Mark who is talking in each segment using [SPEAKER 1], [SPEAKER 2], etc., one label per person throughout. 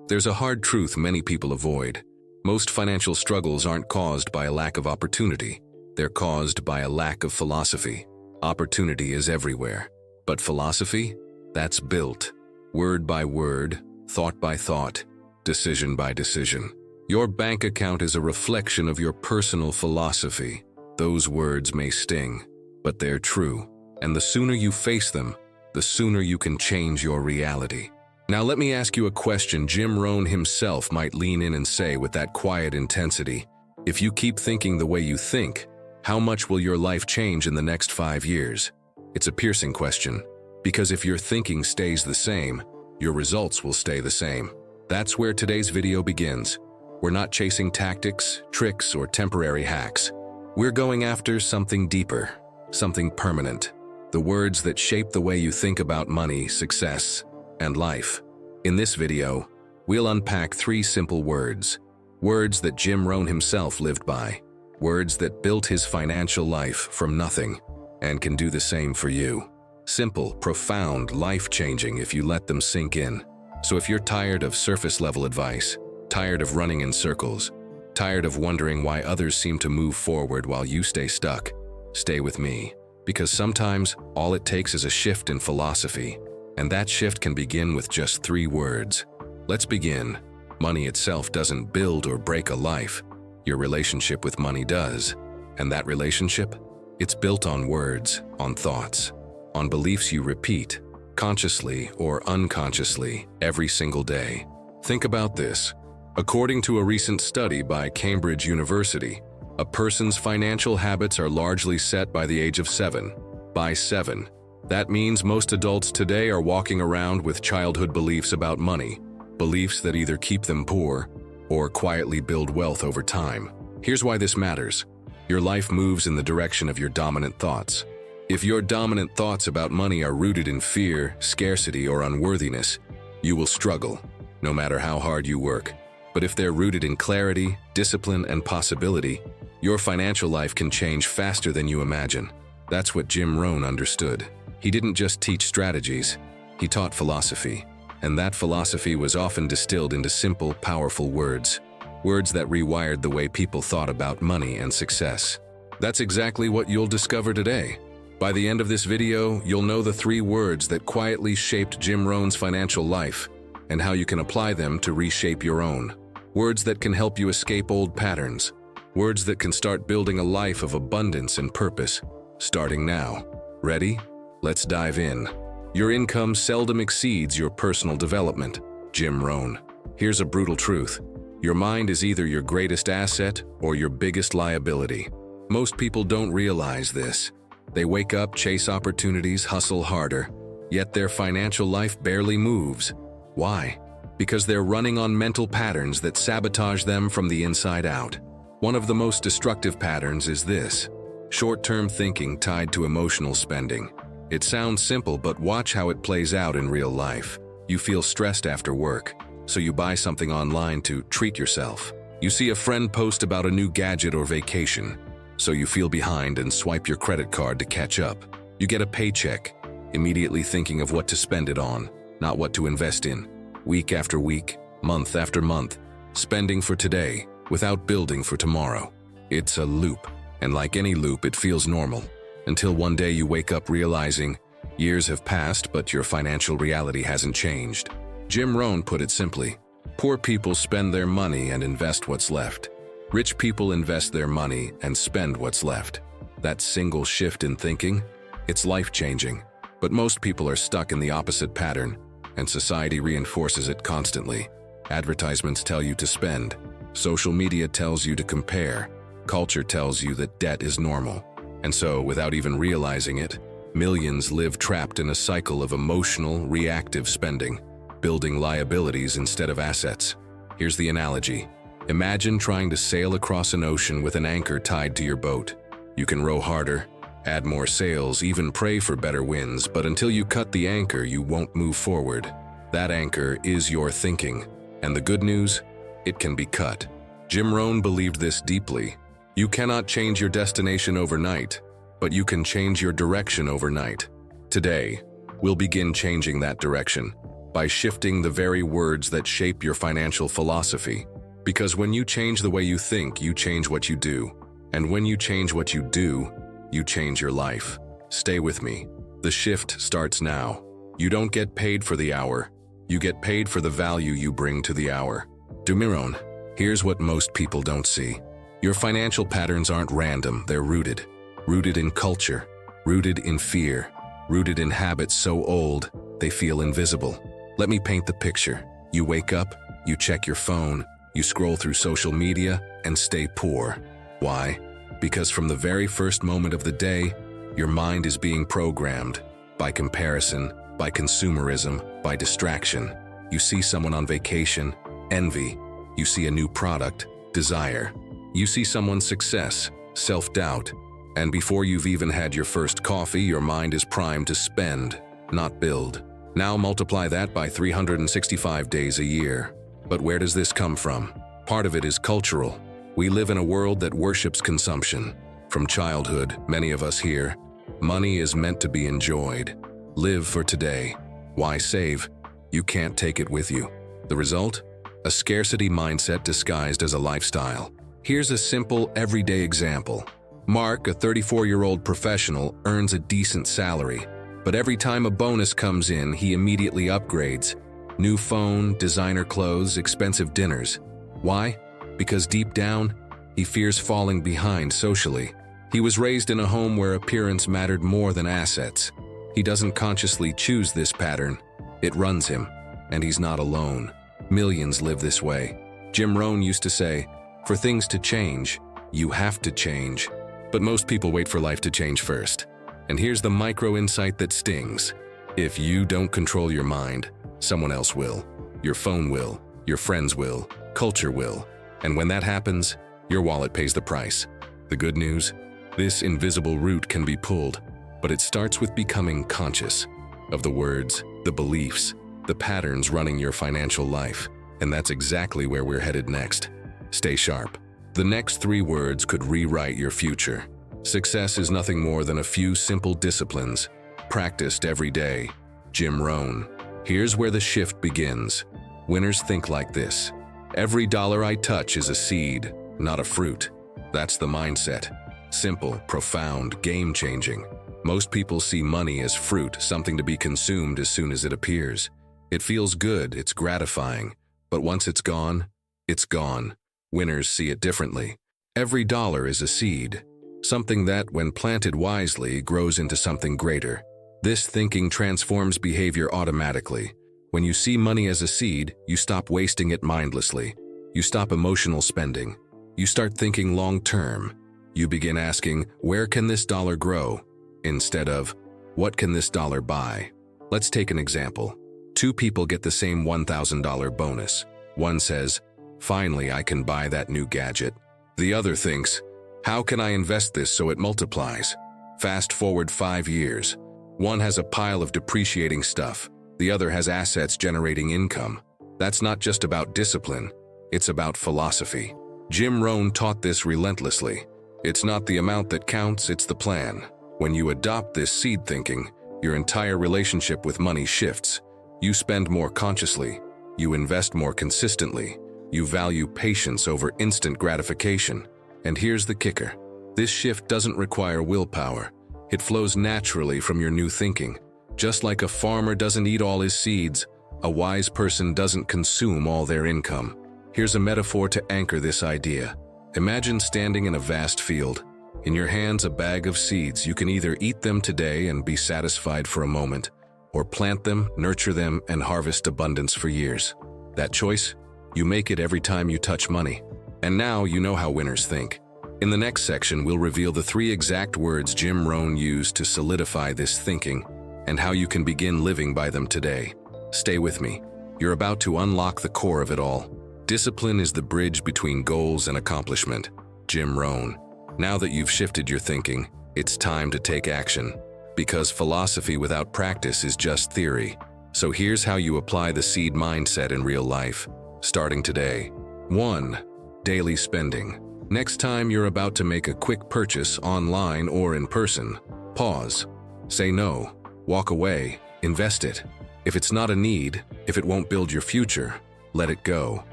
[SPEAKER 1] There's a hard truth many people avoid. Most financial struggles aren't caused by a lack of opportunity. They're caused by a lack of philosophy. Opportunity is everywhere. But philosophy? That's built. Word by word, thought by thought, decision by decision. Your bank account is a reflection of your personal philosophy. Those words may sting, but they're true. And the sooner you face them, the sooner you can change your reality. Now let me ask you a question Jim Rohn himself might lean in and say with that quiet intensity. If you keep thinking the way you think, how much will your life change in the next 5 years? It's a piercing question, because if your thinking stays the same, your results will stay the same. That's where today's video begins. We're not chasing tactics, tricks, or temporary hacks. We're going after something deeper, something permanent. The words that shape the way you think about money, success, and life. In this video, we'll unpack 3 simple words. Words that Jim Rohn himself lived by. Words that built his financial life from nothing and can do the same for you. Simple, profound, life-changing if you let them sink in. So if you're tired of surface-level advice, tired of running in circles, tired of wondering why others seem to move forward while you stay stuck, stay with me. Because sometimes all it takes is a shift in philosophy, and that shift can begin with just 3 words. Let's begin. Money itself doesn't build or break a life. Your relationship with money does. And that relationship? It's built on words, on thoughts, on beliefs you repeat, consciously or unconsciously, every single day. Think about this. According to a recent study by Cambridge University, a person's financial habits are largely set by the age of 7. By 7. That means most adults today are walking around with childhood beliefs about money, beliefs that either keep them poor or quietly build wealth over time. Here's why this matters. Your life moves in the direction of your dominant thoughts. If your dominant thoughts about money are rooted in fear, scarcity, or unworthiness, you will struggle, no matter how hard you work. But if they're rooted in clarity, discipline, and possibility, your financial life can change faster than you imagine. That's what Jim Rohn understood. He didn't just teach strategies, he taught philosophy. And that philosophy was often distilled into simple, powerful words. Words that rewired the way people thought about money and success. That's exactly what you'll discover today. By the end of this video, you'll know the 3 words that quietly shaped Jim Rohn's financial life and how you can apply them to reshape your own. Words that can help you escape old patterns. Words that can start building a life of abundance and purpose, starting now. Ready? Let's dive in. Your income seldom exceeds your personal development. Jim Rohn. Here's a brutal truth. Your mind is either your greatest asset or your biggest liability. Most people don't realize this. They wake up, chase opportunities, hustle harder, yet their financial life barely moves. Why? Because they're running on mental patterns that sabotage them from the inside out. One of the most destructive patterns is this: short-term thinking tied to emotional spending. It sounds simple, but watch how it plays out in real life. You feel stressed after work, so you buy something online to treat yourself. You see a friend post about a new gadget or vacation, so you feel behind and swipe your credit card to catch up. You get a paycheck, immediately thinking of what to spend it on, not what to invest in. Week after week, month after month, spending for today without building for tomorrow. It's a loop, and like any loop, it feels normal. Until one day you wake up realizing years have passed, but your financial reality hasn't changed. Jim Rohn put it simply: poor people spend their money and invest what's left. Rich people invest their money and spend what's left. That single shift in thinking, it's life-changing. But most people are stuck in the opposite pattern, and society reinforces it constantly. Advertisements tell you to spend. Social media tells you to compare. Culture tells you that debt is normal. And so, without even realizing it, millions live trapped in a cycle of emotional, reactive spending, building liabilities instead of assets. Here's the analogy. Imagine trying to sail across an ocean with an anchor tied to your boat. You can row harder, add more sails, even pray for better winds, but until you cut the anchor, you won't move forward. That anchor is your thinking. And the good news? It can be cut. Jim Rohn believed this deeply. You cannot change your destination overnight, but you can change your direction overnight. Today, we'll begin changing that direction by shifting the very words that shape your financial philosophy. Because when you change the way you think, you change what you do. And when you change what you do, you change your life. Stay with me. The shift starts now. You don't get paid for the hour. You get paid for the value you bring to the hour. Jim Rohn, here's what most people don't see. Your financial patterns aren't random, they're rooted. Rooted in culture, rooted in fear, rooted in habits so old, they feel invisible. Let me paint the picture. You wake up, you check your phone, you scroll through social media, and stay poor. Why? Because from the very first moment of the day, your mind is being programmed by comparison, by consumerism, by distraction. You see someone on vacation, envy. You see a new product, desire. You see someone's success, self-doubt. And before you've even had your first coffee, your mind is primed to spend, not build. Now multiply that by 365 days a year. But where does this come from? Part of it is cultural. We live in a world that worships consumption. From childhood, many of us hear, money is meant to be enjoyed. Live for today. Why save? You can't take it with you. The result? A scarcity mindset disguised as a lifestyle. Here's a simple, everyday example. Mark, a 34-year-old professional, earns a decent salary. But every time a bonus comes in, he immediately upgrades. New phone, designer clothes, expensive dinners. Why? Because deep down, he fears falling behind socially. He was raised in a home where appearance mattered more than assets. He doesn't consciously choose this pattern. It runs him, and he's not alone. Millions live this way. Jim Rohn used to say, "For things to change, you have to change." But most people wait for life to change first. And here's the micro insight that stings. If you don't control your mind, someone else will. Your phone will, your friends will, culture will. And when that happens, your wallet pays the price. The good news? This invisible root can be pulled, but it starts with becoming conscious of the words, the beliefs, the patterns running your financial life. And that's exactly where we're headed next. Stay sharp. The next 3 words could rewrite your future. Success is nothing more than a few simple disciplines, practiced every day. Jim Rohn. Here's where the shift begins. Winners think like this. Every dollar I touch is a seed, not a fruit. That's the mindset. Simple, profound, game-changing. Most people see money as fruit, something to be consumed as soon as it appears. It feels good, it's gratifying. But once it's gone, it's gone. Winners see it differently. Every dollar is a seed. Something that, when planted wisely, grows into something greater. This thinking transforms behavior automatically. When you see money as a seed, you stop wasting it mindlessly. You stop emotional spending. You start thinking long-term. You begin asking, where can this dollar grow? Instead of, what can this dollar buy? Let's take an example. 2 people get the same $1,000 bonus. One says, finally I can buy that new gadget. The other thinks, how can I invest this so it multiplies? Fast forward 5 years. One has a pile of depreciating stuff. The other has assets generating income. That's not just about discipline. It's about philosophy. Jim Rohn taught this relentlessly. It's not the amount that counts, it's the plan. When you adopt this seed thinking, your entire relationship with money shifts. You spend more consciously. You invest more consistently. You value patience over instant gratification. And here's the kicker. This shift doesn't require willpower. It flows naturally from your new thinking. Just like a farmer doesn't eat all his seeds, a wise person doesn't consume all their income. Here's a metaphor to anchor this idea. Imagine standing in a vast field. In your hands, a bag of seeds. You can either eat them today and be satisfied for a moment, or plant them, nurture them, and harvest abundance for years. That choice? You make it every time you touch money. And now you know how winners think. In the next section, we'll reveal the 3 exact words Jim Rohn used to solidify this thinking, and how you can begin living by them today. Stay with me. You're about to unlock the core of it all. Discipline is the bridge between goals and accomplishment. Jim Rohn. Now that you've shifted your thinking, it's time to take action. Because philosophy without practice is just theory. So here's how you apply the seed mindset in real life, starting today. 1. Daily spending. Next time you're about to make a quick purchase online or in person, pause. Say no. Walk away. Invest it. If it's not a need, if it won't build your future, let it go.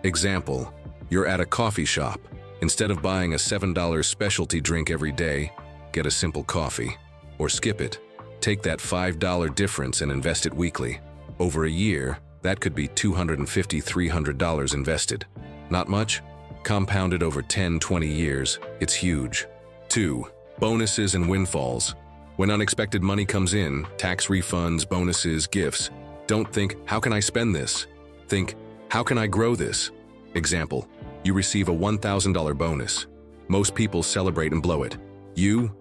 [SPEAKER 1] Example, you're at a coffee shop. Instead of buying a $7 specialty drink every day, get a simple coffee. Or skip it. Take that $5 difference and invest it weekly. Over a year, that could be $250, $300 invested. Not much? Compounded over 10, 20 years, it's huge. 2. Bonuses and windfalls. When unexpected money comes in, tax refunds, bonuses, gifts, don't think, how can I spend this? Think, how can I grow this? Example, you receive a $1,000 bonus. Most people celebrate and blow it. You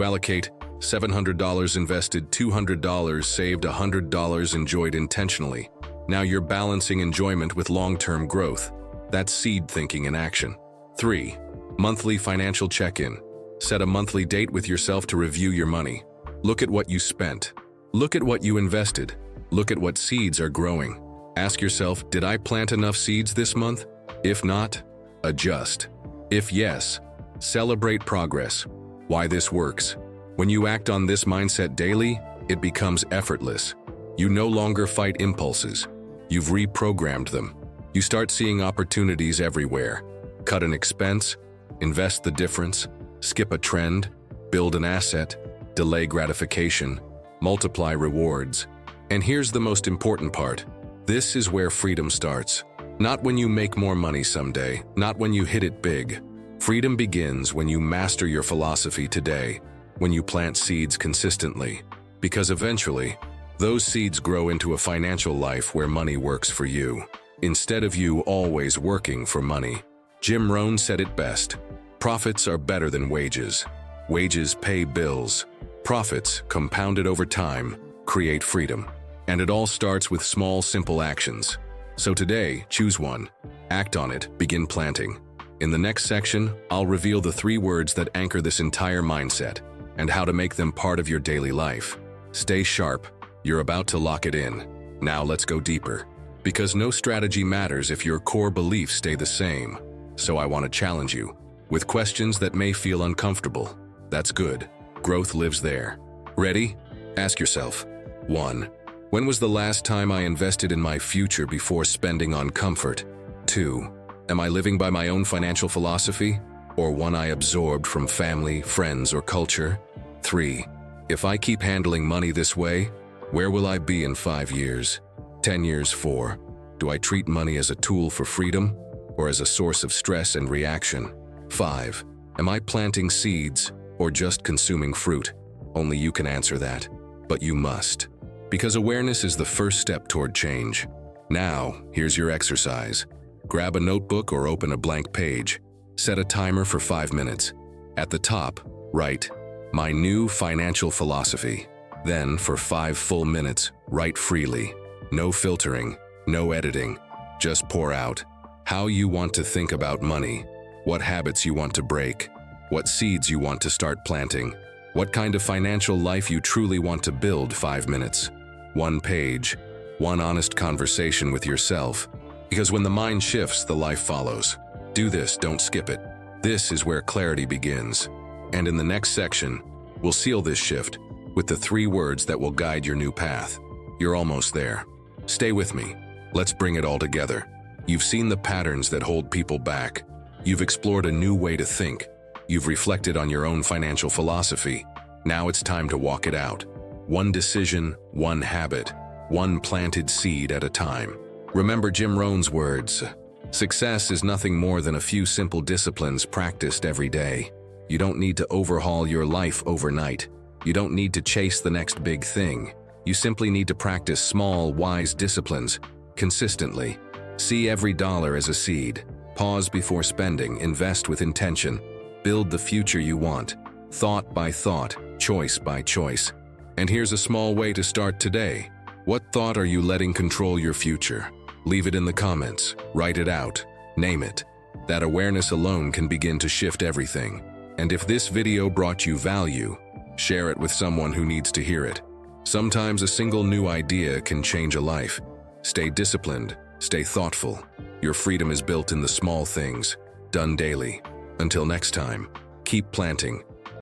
[SPEAKER 1] allocate $700 invested, $200 saved, $100 enjoyed intentionally. Now you're balancing enjoyment with long-term growth. That's seed thinking in action. 3. Monthly financial check-in. Set a monthly date with yourself to review your money. Look at what you spent. Look at what you invested. Look at what seeds are growing. Ask yourself, did I plant enough seeds this month? If not, adjust. If yes, celebrate progress. Why this works. When you act on this mindset daily, it becomes effortless. You no longer fight impulses. You've reprogrammed them. You start seeing opportunities everywhere. Cut an expense, invest the difference, skip a trend, build an asset, delay gratification, multiply rewards. And here's the most important part. This is where freedom starts. Not when you make more money someday, not when you hit it big. Freedom begins when you master your philosophy today, when you plant seeds consistently. Because eventually, those seeds grow into a financial life where money works for you, instead of you always working for money. Jim Rohn said it best. Profits are better than wages. Wages pay bills. Profits, compounded over time, create freedom. And it all starts with small, simple actions. So today, choose one. Act on it, begin planting. In the next section, I'll reveal the 3 words that anchor this entire mindset and how to make them part of your daily life. Stay sharp. You're about to lock it in. Now let's go deeper. Because no strategy matters if your core beliefs stay the same. So I want to challenge you with questions that may feel uncomfortable. That's good. Growth lives there. Ready? Ask yourself. 1. When was the last time I invested in my future before spending on comfort? 2. Am I living by my own financial philosophy, or one I absorbed from family, friends, or culture? 3. If I keep handling money this way, where will I be in 5 years? 10 years? 4. Do I treat money as a tool for freedom, or as a source of stress and reaction? 5. Am I planting seeds, or just consuming fruit? Only you can answer that, but you must. Because awareness is the first step toward change. Now, here's your exercise. Grab a notebook or open a blank page. Set a timer for 5 minutes. At the top, write, "My new financial philosophy." Then, for 5 full minutes, write freely. No filtering, no editing. Just pour out how you want to think about money, what habits you want to break, what seeds you want to start planting, what kind of financial life you truly want to build. 5 minutes. 1 page, 1 honest conversation with yourself. Because when the mind shifts, the life follows. Do this, don't skip it. This is where clarity begins. And in the next section, we'll seal this shift with the 3 words that will guide your new path. You're almost there. Stay with me. Let's bring it all together. You've seen the patterns that hold people back. You've explored a new way to think. You've reflected on your own financial philosophy. Now it's time to walk it out. 1 decision, 1 habit, 1 planted seed at a time. Remember Jim Rohn's words. Success is nothing more than a few simple disciplines practiced every day. You don't need to overhaul your life overnight. You don't need to chase the next big thing. You simply need to practice small, wise disciplines consistently. See every dollar as a seed. Pause before spending, invest with intention. Build the future you want, thought by thought, choice by choice. And here's a small way to start today. What thought are you letting control your future? Leave it in the comments, write it out, name it. That awareness alone can begin to shift everything. And if this video brought you value, share it with someone who needs to hear it. Sometimes a single new idea can change a life. Stay disciplined, stay thoughtful. Your freedom is built in the small things, done daily. Until next time, keep planting,